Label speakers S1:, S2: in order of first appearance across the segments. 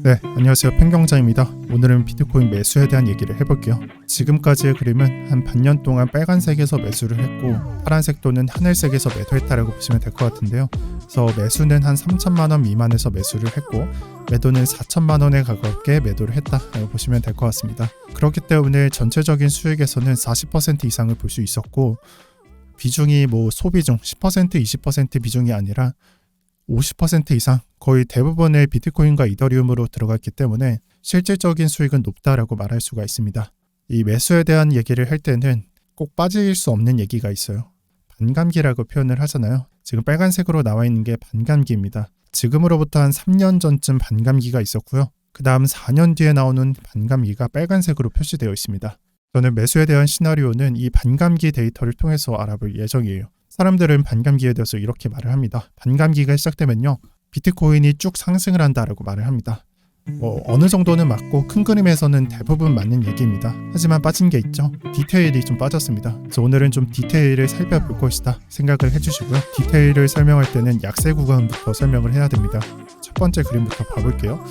S1: 네, 안녕하세요. 팽경자입니다. 오늘은 비트코인 매수에 대한 얘기를 해볼게요. 지금까지의 그림은 한 반년 동안 빨간색에서 매수를 했고 파란색 또는 하늘색에서 매도했다라고 보시면 될 것 같은데요. 그래서 매수는 한 3천만 원 미만에서 매수를 했고 매도는 4천만 원에 가깝게 매도를 했다라고 보시면 될 것 같습니다. 그렇기 때문에 전체적인 수익에서는 40% 이상을 볼 수 있었고 비중이 소비중 10% 20% 비중이 아니라 50% 이상 거의 대부분의 비트코인과 이더리움으로 들어갔기 때문에 실질적인 수익은 높다라고 말할 수가 있습니다. 이 매수에 대한 얘기를 할 때는 꼭 빠질 수 없는 얘기가 있어요. 반감기라고 표현을 하잖아요. 지금 빨간색으로 나와 있는 게 반감기입니다. 지금으로부터 한 3년 전쯤 반감기가 있었고요. 그 다음 4년 뒤에 나오는 반감기가 빨간색으로 표시되어 있습니다. 저는 매수에 대한 시나리오는 이 반감기 데이터를 통해서 알아볼 예정이에요. 사람들은 반감기에 대해서 이렇게 말을 합니다. 반감기가 시작되면요. 비트코인이 쭉 상승을 한다라고 말을 합니다. 어느 정도는 맞고 큰 그림에서는 대부분 맞는 얘기입니다. 하지만 빠진 게 있죠. 디테일이 좀 빠졌습니다. 그래서 오늘은 좀 디테일을 살펴볼 것이다 생각을 해주시고요. 디테일을 설명할 때는 약세 구간부터 설명을 해야 됩니다. 첫 번째 그림부터 봐볼게요.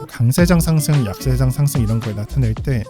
S1: 강세장 상승, 약세장 상승 이런 걸 나타낼 때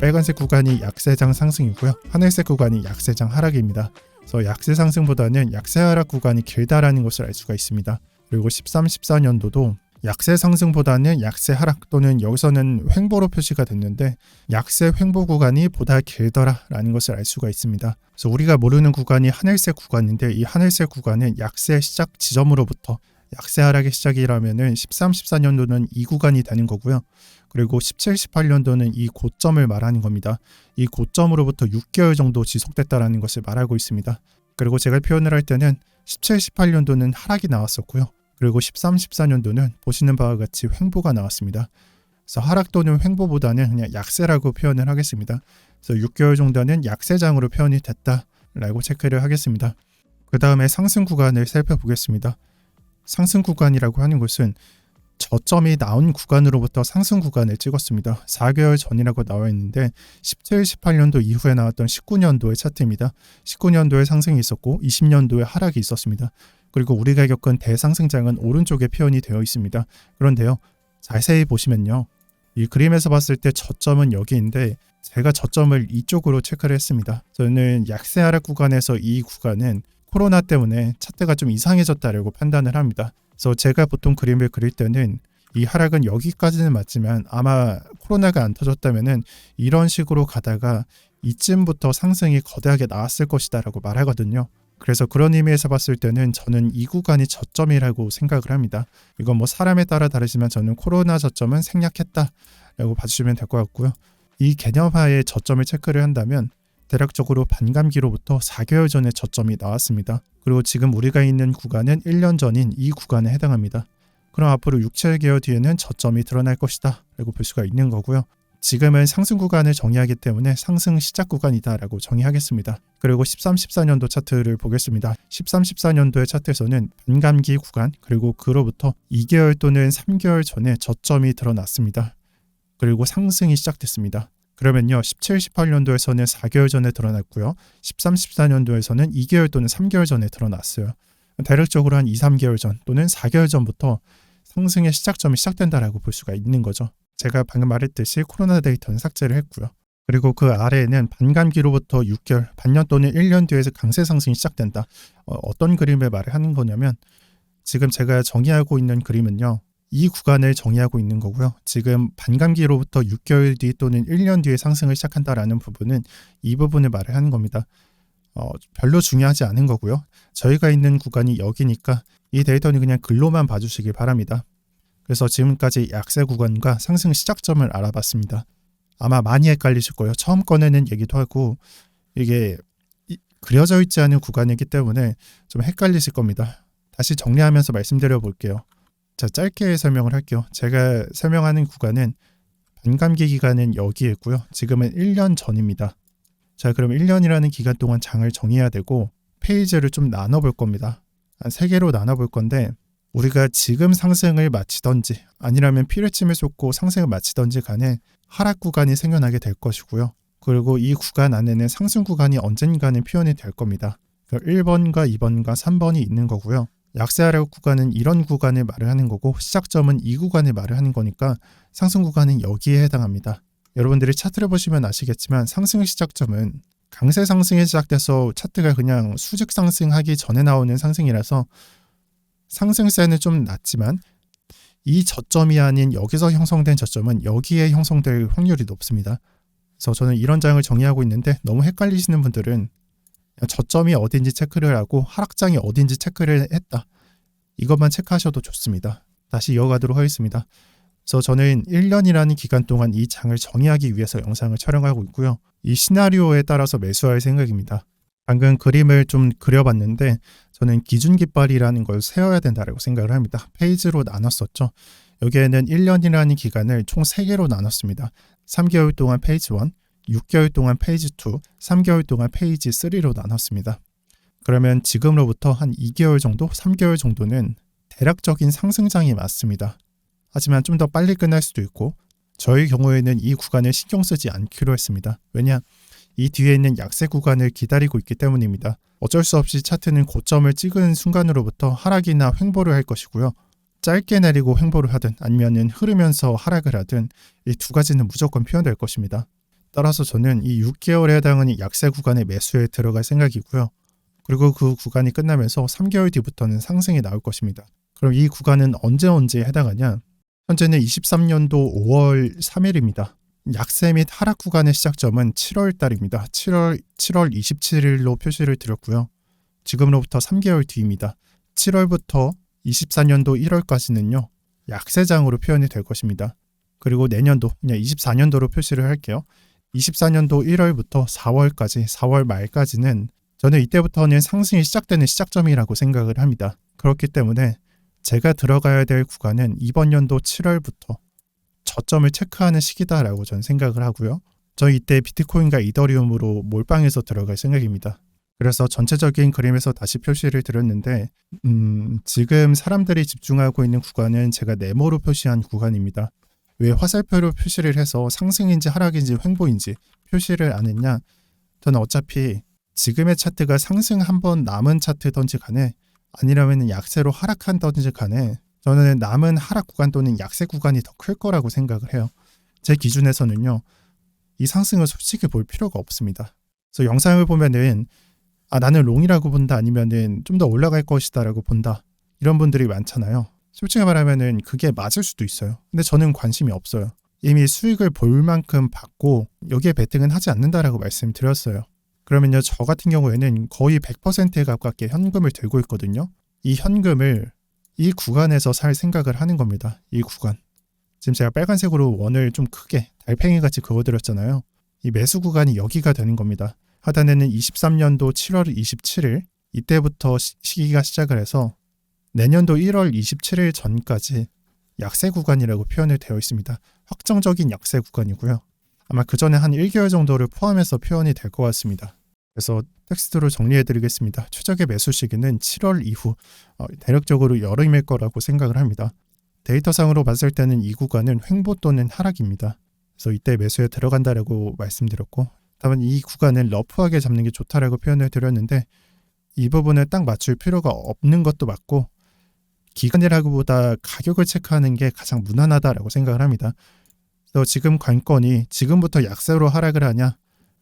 S1: 빨간색 구간이 약세장 상승이고요. 하늘색 구간이 약세장 하락입니다. 그래서 약세 상승보다는 약세 하락 구간이 길다라는 것을 알 수가 있습니다. 그리고 13, 14년도도 약세 상승보다는 약세 하락 또는 여기서는 횡보로 표시가 됐는데 약세 횡보 구간이 보다 길더라라는 것을 알 수가 있습니다. 그래서 우리가 모르는 구간이 하늘색 구간인데 이 하늘색 구간은 약세 시작 지점으로부터 약세 하락의 시작이라면은 13, 14년도는 이 구간이 되는 거고요. 그리고 17, 18년도는 이 고점을 말하는 겁니다. 이 고점으로부터 6개월 정도 지속됐다라는 것을 말하고 있습니다. 그리고 제가 표현을 할 때는 17, 18년도는 하락이 나왔었고요. 그리고 13, 14년도는 보시는 바와 같이 횡보가 나왔습니다. 그래서 하락 또는 횡보보다는 그냥 약세라고 표현을 하겠습니다. 그래서 6개월 정도는 약세장으로 표현이 됐다라고 체크를 하겠습니다. 그 다음에 상승 구간을 살펴보겠습니다. 상승 구간이라고 하는 것은 저점이 나온 구간으로부터 상승 구간을 찍었습니다. 4개월 전이라고 나와 있는데 17, 18년도 이후에 나왔던 19년도의 차트입니다. 19년도에 상승이 있었고 20년도에 하락이 있었습니다. 그리고 우리가 겪은 대상승장은 오른쪽에 표현이 되어 있습니다. 그런데요, 자세히 보시면요. 이 그림에서 봤을 때 저점은 여기인데 제가 저점을 이쪽으로 체크를 했습니다. 저는 약세 하락 구간에서 이 구간은 코로나 때문에 차트가 좀 이상해졌다라고 판단을 합니다. 그래서 제가 보통 그림을 그릴 때는 이 하락은 여기까지는 맞지만 아마 코로나가 안 터졌다면은 이런 식으로 가다가 이쯤부터 상승이 거대하게 나왔을 것이다 라고 말하거든요. 그래서 그런 의미에서 봤을 때는 저는 이 구간이 저점이라고 생각을 합니다. 이건 사람에 따라 다르지만 저는 코로나 저점은 생략했다 라고 봐주시면 될 것 같고요. 이 개념하에 저점을 체크를 한다면 대략적으로 반감기로부터 4개월 전에 저점이 나왔습니다. 그리고 지금 우리가 있는 구간은 1년 전인 이 구간에 해당합니다. 그럼 앞으로 6, 7개월 뒤에는 저점이 드러날 것이다 라고 볼 수가 있는 거고요. 지금은 상승 구간을 정의하기 때문에 상승 시작 구간이다 라고 정의하겠습니다. 그리고 13, 14년도 차트를 보겠습니다. 13, 14년도의 차트에서는 반감기 구간 그리고 그로부터 2개월 또는 3개월 전에 저점이 드러났습니다. 그리고 상승이 시작됐습니다. 그러면요 17, 18년도에서는 4개월 전에 드러났고요. 13, 14년도에서는 2개월 또는 3개월 전에 드러났어요. 대략적으로 한 2, 3개월 전 또는 4개월 전부터 상승의 시작점이 시작된다라고 볼 수가 있는 거죠. 제가 방금 말했듯이 코로나 데이터는 삭제를 했고요. 그리고 그 아래에는 반감기로부터 6개월, 반년 또는 1년 뒤에서 강세 상승이 시작된다. 어떤 그림을 말을 하는 거냐면 지금 제가 정의하고 있는 그림은요. 이 구간을 정의하고 있는 거고요. 지금 반감기로부터 6개월 뒤 또는 1년 뒤에 상승을 시작한다라는 부분은 이 부분을 말을 하는 겁니다. 별로 중요하지 않은 거고요. 저희가 있는 구간이 여기니까 이 데이터는 그냥 글로만 봐주시길 바랍니다. 그래서 지금까지 약세 구간과 상승 시작점을 알아봤습니다. 아마 많이 헷갈리실 거예요. 처음 꺼내는 얘기도 하고 이게 그려져 있지 않은 구간이기 때문에 좀 헷갈리실 겁니다. 다시 정리하면서 말씀드려 볼게요. 자, 짧게 설명을 할게요. 제가 설명하는 구간은 반감기 기간은 여기에 있고요. 지금은 1년 전입니다. 자, 그럼 1년이라는 기간 동안 장을 정의해야 되고 페이지를 좀 나눠볼 겁니다. 한 3개로 나눠볼 건데 우리가 지금 상승을 마치던지 아니라면 피뢰침을 쏟고 상승을 마치던지 간에 하락 구간이 생겨나게 될 것이고요. 그리고 이 구간 안에는 상승 구간이 언젠가는 표현이 될 겁니다. 1번과 2번과 3번이 있는 거고요. 약세 하락 구간은 이런 구간을 말을 하는 거고 시작점은 이 구간을 말을 하는 거니까 상승 구간은 여기에 해당합니다. 여러분들이 차트를 보시면 아시겠지만 상승 시작점은 강세 상승이 시작돼서 차트가 그냥 수직 상승하기 전에 나오는 상승이라서 상승세는 좀 낮지만 이 저점이 아닌 여기서 형성된 저점은 여기에 형성될 확률이 높습니다. 그래서 저는 이런 장을 정의하고 있는데 너무 헷갈리시는 분들은 저점이 어딘지 체크를 하고 하락장이 어딘지 체크를 했다. 이것만 체크하셔도 좋습니다. 다시 이어가도록 하겠습니다. 그래서 저는 1년이라는 기간 동안 이 장을 정의하기 위해서 영상을 촬영하고 있고요. 이 시나리오에 따라서 매수할 생각입니다. 방금 그림을 좀 그려봤는데 저는 기준깃발이라는 걸 세워야 된다고 생각을 합니다. 페이지로 나눴었죠. 여기에는 1년이라는 기간을 총 3개로 나눴습니다. 3개월 동안 페이지 1, 6개월 동안 페이지 2, 3개월 동안 페이지 3로 나눴습니다. 그러면 지금으로부터 한 2개월 정도, 3개월 정도는 대략적인 상승장이 맞습니다. 하지만 좀 더 빨리 끝날 수도 있고 저희 경우에는 이 구간을 신경 쓰지 않기로 했습니다. 왜냐? 이 뒤에 있는 약세 구간을 기다리고 있기 때문입니다. 어쩔 수 없이 차트는 고점을 찍은 순간으로부터 하락이나 횡보를 할 것이고요. 짧게 내리고 횡보를 하든 아니면 흐르면서 하락을 하든 이 두 가지는 무조건 표현될 것입니다. 따라서 저는 이 6개월에 해당하는 약세 구간의 매수에 들어갈 생각이고요. 그리고 그 구간이 끝나면서 3개월 뒤부터는 상승이 나올 것입니다. 그럼 이 구간은 언제에 해당하냐? 현재는 23년도 5월 3일입니다. 약세 및 하락 구간의 시작점은 7월 달입니다. 7월 27일로 표시를 드렸고요. 지금으로부터 3개월 뒤입니다. 7월부터 24년도 1월까지는요. 약세장으로 표현이 될 것입니다. 그리고 내년도, 그냥 24년도로 표시를 할게요. 24년도 1월부터 4월까지, 4월 말까지는 저는 이때부터는 상승이 시작되는 시작점이라고 생각을 합니다. 그렇기 때문에 제가 들어가야 될 구간은 이번 연도 7월부터 저점을 체크하는 시기다라고 저는 생각을 하고요. 저 이때 비트코인과 이더리움으로 몰빵해서 들어갈 생각입니다. 그래서 전체적인 그림에서 다시 표시를 드렸는데 지금 사람들이 집중하고 있는 구간은 제가 네모로 표시한 구간입니다. 왜 화살표로 표시를 해서 상승인지 하락인지 횡보인지 표시를 안 했냐? 저는 어차피 지금의 차트가 상승 한번 남은 차트든지 간에 아니라면 약세로 하락한다든지 간에 저는 남은 하락 구간 또는 약세 구간이 더 클 거라고 생각을 해요. 제 기준에서는요. 이 상승을 솔직히 볼 필요가 없습니다. 그래서 영상을 보면은 나는 롱이라고 본다 아니면은 좀 더 올라갈 것이다 라고 본다. 이런 분들이 많잖아요. 솔직히 말하면은 그게 맞을 수도 있어요. 근데 저는 관심이 없어요. 이미 수익을 볼 만큼 받고 여기에 베팅은 하지 않는다라고 말씀드렸어요. 그러면요. 저 같은 경우에는 거의 100%에 가깝게 현금을 들고 있거든요. 이 현금을 이 구간에서 살 생각을 하는 겁니다. 이 구간. 지금 제가 빨간색으로 원을 좀 크게 달팽이같이 그어드렸잖아요. 이 매수 구간이 여기가 되는 겁니다. 하단에는 23년도 7월 27일 이때부터 시기가 시작을 해서 내년도 1월 27일 전까지 약세 구간이라고 표현이 되어 있습니다. 확정적인 약세 구간이고요. 아마 그 전에 한 1개월 정도를 포함해서 표현이 될 것 같습니다. 그래서 텍스트로 정리해 드리겠습니다. 최적의 매수 시기는 7월 이후 대략적으로 여름일 거라고 생각을 합니다. 데이터상으로 봤을 때는 이 구간은 횡보 또는 하락입니다. 그래서 이때 매수에 들어간다라고 말씀드렸고 다만 이 구간은 러프하게 잡는 게 좋다라고 표현을 드렸는데 이 부분을 딱 맞출 필요가 없는 것도 맞고 기간이라기보다 가격을 체크하는 게 가장 무난하다라고 생각을 합니다. 그래서 지금 관건이 지금부터 약세로 하락을 하냐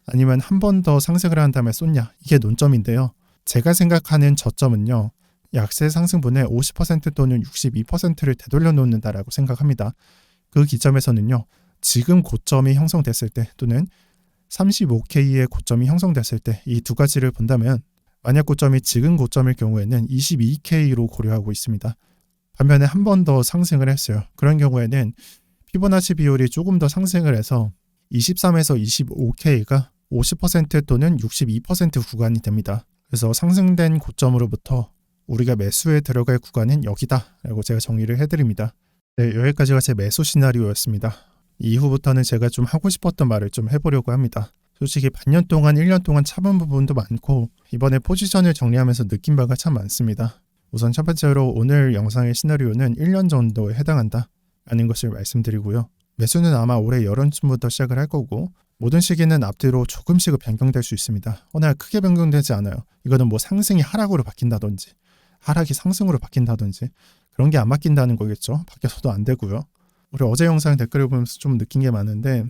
S1: 아니면 한 번 더 상승을 한 다음에 쏟냐 이게 논점인데요. 제가 생각하는 저점은요. 약세 상승분의 50% 또는 62%를 되돌려 놓는다라고 생각합니다. 그 기점에서는요. 지금 고점이 형성됐을 때 또는 35K의 고점이 형성됐을 때 이 두 가지를 본다면 만약 고점이 지금 고점일 경우에는 22K로 고려하고 있습니다. 반면에 한 번 더 상승을 했어요. 그런 경우에는 피보나치 비율이 조금 더 상승을 해서 23에서 25K가 50% 또는 62% 구간이 됩니다. 그래서 상승된 고점으로부터 우리가 매수에 들어갈 구간은 여기다 라고 제가 정리를 해드립니다. 네, 여기까지가 제 매수 시나리오였습니다. 이후부터는 제가 좀 하고 싶었던 말을 좀 해보려고 합니다. 솔직히 반년 동안 1년 동안 참은 부분도 많고 이번에 포지션을 정리하면서 느낀 바가 참 많습니다. 우선 첫 번째로 오늘 영상의 시나리오는 1년 정도에 해당한다 라는 것을 말씀드리고요. 매수는 아마 올해 여름쯤부터 시작을 할 거고 모든 시기는 앞뒤로 조금씩 변경될 수 있습니다. 어느 날 크게 변경되지 않아요. 이거는 뭐 상승이 하락으로 바뀐다든지 하락이 상승으로 바뀐다든지 그런 게 안 바뀐다는 거겠죠. 바뀌어서도 안 되고요. 우리 어제 영상 댓글을 보면서 좀 느낀 게 많은데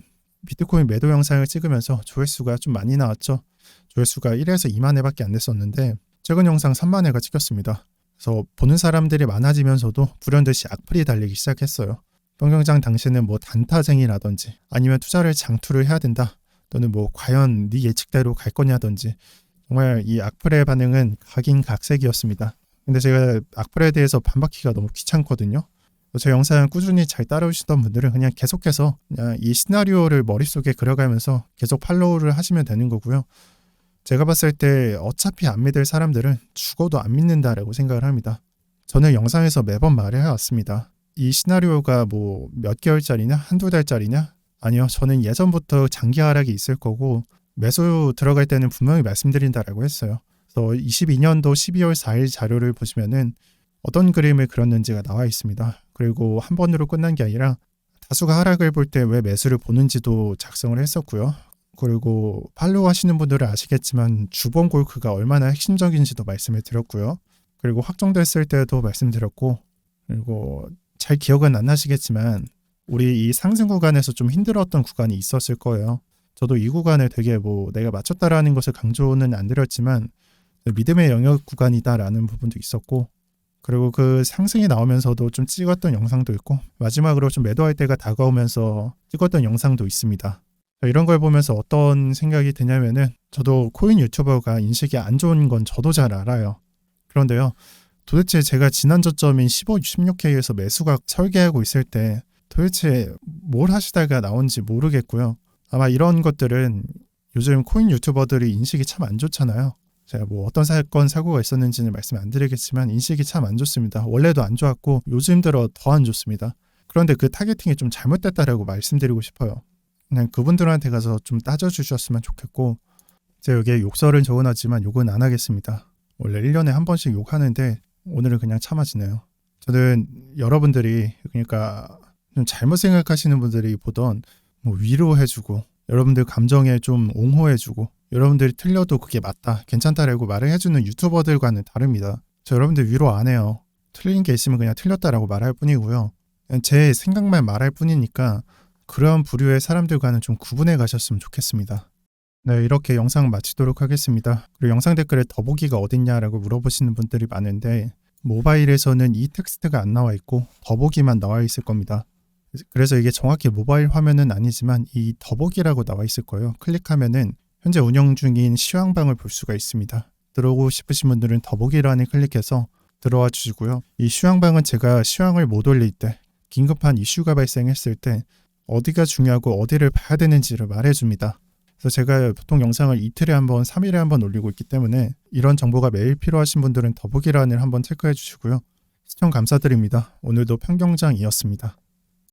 S1: 비트코인 매도 영상을 찍으면서 조회수가 좀 많이 나왔죠. 조회수가 1에서 2만 회밖에 안 됐었는데 최근 영상 3만 회가 찍혔습니다. 그래서 보는 사람들이 많아지면서도 불현듯이 악플이 달리기 시작했어요. 평경장 당신은 뭐 단타쟁이라든지 아니면 투자를 장투를 해야 된다. 또는 뭐 과연 네 예측대로 갈 거냐든지 정말 이 악플의 반응은 각인각색이었습니다. 근데 제가 악플에 대해서 반박하기가 너무 귀찮거든요. 제 영상 꾸준히 잘 따라오시던 분들은 그냥 계속해서 그냥 이 시나리오를 머릿속에 그려가면서 계속 팔로우를 하시면 되는 거고요. 제가 봤을 때 어차피 안 믿을 사람들은 죽어도 안 믿는다라고 생각을 합니다. 저는 영상에서 매번 말해왔습니다. 이 시나리오가 뭐 몇 개월짜리냐 한두 달짜리냐? 아니요. 저는 예전부터 장기 하락이 있을 거고 매수 들어갈 때는 분명히 말씀드린다라고 했어요. 그래서 22년도 12월 4일 자료를 보시면은 어떤 그림을 그렸는지가 나와 있습니다. 그리고 한 번으로 끝난 게 아니라 다수가 하락을 볼 때 왜 매수를 보는지도 작성을 했었고요. 그리고 팔로우 하시는 분들은 아시겠지만 주봉 골크가 얼마나 핵심적인지도 말씀을 드렸고요. 그리고 확정됐을 때도 말씀드렸고 그리고 잘 기억은 안 나시겠지만 우리 이 상승 구간에서 좀 힘들었던 구간이 있었을 거예요. 저도 이 구간을 되게 뭐 내가 맞췄다라는 것을 강조는 안 드렸지만 믿음의 영역 구간이다라는 부분도 있었고 그리고 그 상승이 나오면서도 좀 찍었던 영상도 있고 마지막으로 좀 매도할 때가 다가오면서 찍었던 영상도 있습니다. 이런 걸 보면서 어떤 생각이 드냐면은 저도 코인 유튜버가 인식이 안 좋은 건 저도 잘 알아요. 그런데요. 도대체 제가 지난 저점인 15, 16K에서 매수각 설계하고 있을 때 도대체 뭘 하시다가 나온지 모르겠고요. 아마 이런 것들은 요즘 코인 유튜버들이 인식이 참 안 좋잖아요. 제가 뭐 어떤 사건 사고가 있었는지는 말씀 안 드리겠지만 인식이 참 안 좋습니다. 원래도 안 좋았고 요즘 들어 더 안 좋습니다. 그런데 그 타겟팅이 좀 잘못됐다라고 말씀드리고 싶어요. 그냥 그분들한테 가서 좀 따져주셨으면 좋겠고 제가 여기에 욕설은 적어놨지만 욕은 안 하겠습니다. 원래 1년에 한 번씩 욕하는데 오늘은 그냥 참아지네요. 저는 여러분들이 그러니까 좀 잘못 생각하시는 분들이 보던 뭐 위로해주고 여러분들 감정에 좀 옹호해주고 여러분들이 틀려도 그게 맞다, 괜찮다라고 말을 해주는 유튜버들과는 다릅니다. 저 여러분들 위로 안 해요. 틀린 게 있으면 그냥 틀렸다라고 말할 뿐이고요. 그냥 제 생각만 말할 뿐이니까 그런 부류의 사람들과는 좀 구분해 가셨으면 좋겠습니다. 네, 이렇게 영상 마치도록 하겠습니다. 그리고 영상 댓글에 더보기가 어딨냐라고 물어보시는 분들이 많은데 모바일에서는 이 텍스트가 안 나와 있고 더보기만 나와 있을 겁니다. 그래서 이게 정확히 모바일 화면은 아니지만 이 더보기라고 나와 있을 거예요. 클릭하면은 현재 운영 중인 시황방을 볼 수가 있습니다. 들어오고 싶으신 분들은 더보기란을 클릭해서 들어와 주시고요. 이 시황방은 제가 시황을 못 올릴 때 긴급한 이슈가 발생했을 때 어디가 중요하고 어디를 봐야 되는지를 말해줍니다. 그래서 제가 보통 영상을 이틀에 한 번, 3일에 한 번 올리고 있기 때문에 이런 정보가 매일 필요하신 분들은 더보기란을 한번 체크해 주시고요. 시청 감사드립니다. 오늘도 평경장이었습니다.